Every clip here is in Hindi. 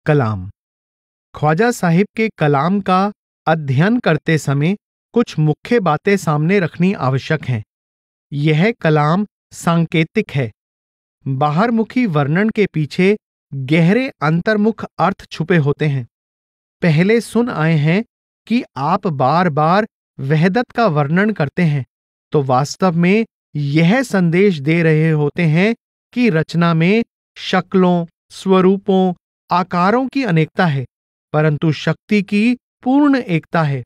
कलाम। ख्वाजा साहिब के कलाम का अध्ययन करते समय कुछ मुख्य बातें सामने रखनी आवश्यक हैं। यह कलाम सांकेतिक है। बाहरमुखी वर्णन के पीछे गहरे अंतर्मुख अर्थ छुपे होते हैं। पहले सुन आए हैं कि आप बार बार वहदत का वर्णन करते हैं, तो वास्तव में यह संदेश दे रहे होते हैं कि रचना में शक्लों, स्वरूपों, आकारों की अनेकता है, परंतु शक्ति की पूर्ण एकता है।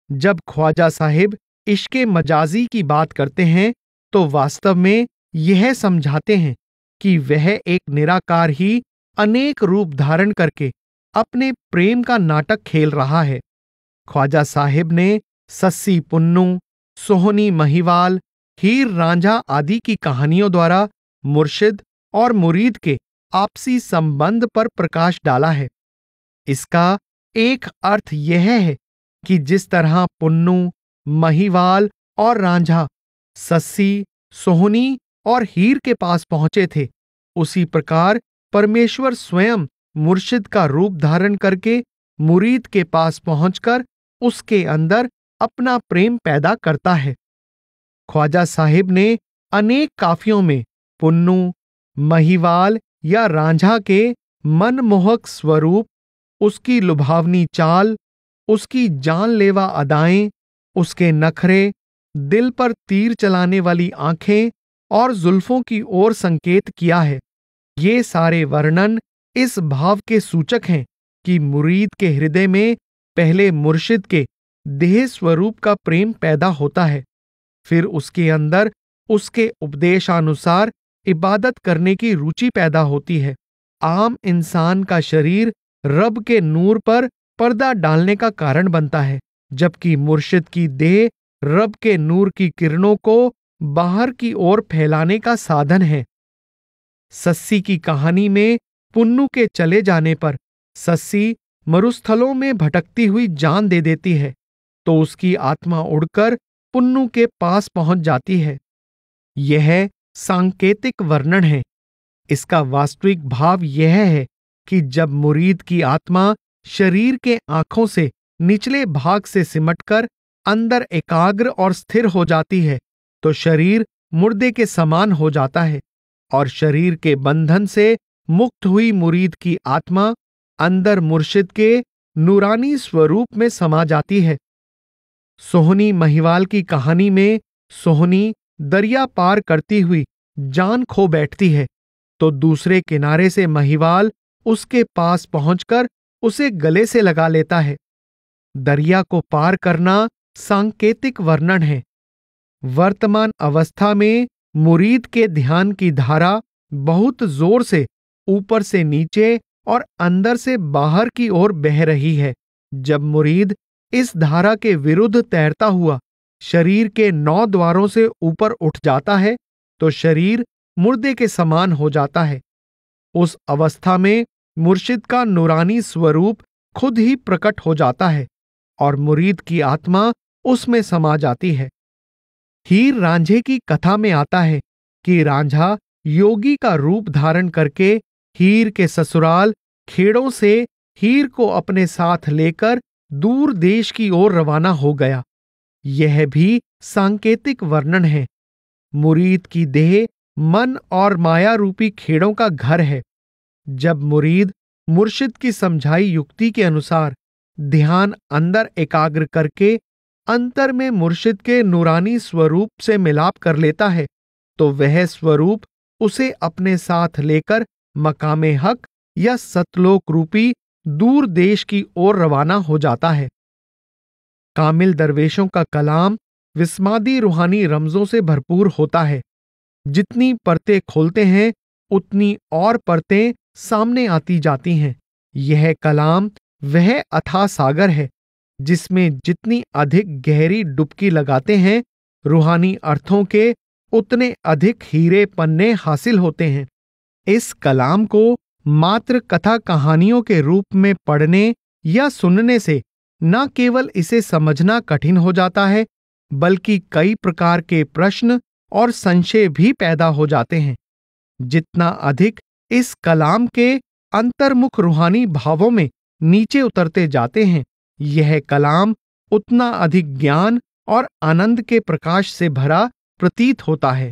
जब ख्वाजा साहिब इश्के मजाजी की बात करते हैं, तो वास्तव में यह समझाते हैं कि वह एक निराकार ही अनेक रूप धारण करके अपने प्रेम का नाटक खेल रहा है। ख्वाजा साहिब ने सस्सी पुन्नू, सोहनी महिवाल, हीर रांझा आदि की कहानियों द्वारा मुर्शिद और मुरीद के आपसी संबंध पर प्रकाश डाला है। इसका एक अर्थ यह है कि जिस तरह पुन्नू, महिवाल और रांझा सस्सी, सोहनी और हीर के पास पहुंचे थे, उसी प्रकार परमेश्वर स्वयं मुर्शिद का रूप धारण करके मुरीद के पास पहुंचकर उसके अंदर अपना प्रेम पैदा करता है। ख्वाजा साहिब ने अनेक काफियों में पुन्नू, महिवाल या रांझा के मनमोहक स्वरूप, उसकी लुभावनी चाल, उसकी जानलेवा अदाएं, उसके नखरे, दिल पर तीर चलाने वाली आंखें और जुल्फों की ओर संकेत किया है। ये सारे वर्णन इस भाव के सूचक हैं कि मुरीद के हृदय में पहले मुर्शिद के देह स्वरूप का प्रेम पैदा होता है, फिर उसके अंदर उसके उपदेशानुसार इबादत करने की रुचि पैदा होती है। आम इंसान का शरीर रब के नूर पर पर्दा डालने का कारण बनता है, जबकि मुर्शिद की देह रब के नूर की किरणों को बाहर की ओर फैलाने का साधन है। सस्सी की कहानी में पुन्नू के चले जाने पर सस्सी मरुस्थलों में भटकती हुई जान दे देती है, तो उसकी आत्मा उड़कर पुन्नू के पास पहुंच जाती है। यह सांकेतिक वर्णन है। इसका वास्तविक भाव यह है कि जब मुरीद की आत्मा शरीर के आंखों से निचले भाग से सिमटकर अंदर एकाग्र और स्थिर हो जाती है, तो शरीर मुर्दे के समान हो जाता है और शरीर के बंधन से मुक्त हुई मुरीद की आत्मा अंदर मुर्शिद के नूरानी स्वरूप में समा जाती है। सोहनी महिवाल की कहानी में सोहनी दरिया पार करती हुई जान खो बैठती है, तो दूसरे किनारे से महिवाल उसके पास पहुंचकर उसे गले से लगा लेता है। दरिया को पार करना सांकेतिक वर्णन है। वर्तमान अवस्था में मुरीद के ध्यान की धारा बहुत जोर से ऊपर से नीचे और अंदर से बाहर की ओर बह रही है। जब मुरीद इस धारा के विरुद्ध तैरता हुआ शरीर के 9 द्वारों से ऊपर उठ जाता है, तो शरीर मुर्दे के समान हो जाता है। उस अवस्था में मुर्शिद का नूरानी स्वरूप खुद ही प्रकट हो जाता है और मुरीद की आत्मा उसमें समा जाती है। हीर रांझे की कथा में आता है कि रांझा योगी का रूप धारण करके हीर के ससुराल खेड़ों से हीर को अपने साथ लेकर दूर देश की ओर रवाना हो गया। यह भी सांकेतिक वर्णन है। मुरीद की देह मन और माया रूपी खेड़ों का घर है। जब मुरीद मुर्शिद की समझाई युक्ति के अनुसार ध्यान अंदर एकाग्र करके अंतर में मुर्शिद के नूरानी स्वरूप से मिलाप कर लेता है, तो वह स्वरूप उसे अपने साथ लेकर मकामे हक या सतलोक रूपी दूर देश की ओर रवाना हो जाता है। कामिल दरवेशों का कलाम विस्मादी रूहानी रमजों से भरपूर होता है। जितनी परतें खोलते हैं, उतनी और परतें सामने आती जाती हैं। यह कलाम वह अथाह सागर है जिसमें जितनी अधिक गहरी डुबकी लगाते हैं, रूहानी अर्थों के उतने अधिक हीरे पन्ने हासिल होते हैं। इस कलाम को मात्र कथा कहानियों के रूप में पढ़ने या सुनने से न केवल इसे समझना कठिन हो जाता है, बल्कि कई प्रकार के प्रश्न और संशय भी पैदा हो जाते हैं। जितना अधिक इस कलाम के अंतर्मुख रूहानी भावों में नीचे उतरते जाते हैं, यह कलाम उतना अधिक ज्ञान और आनंद के प्रकाश से भरा प्रतीत होता है।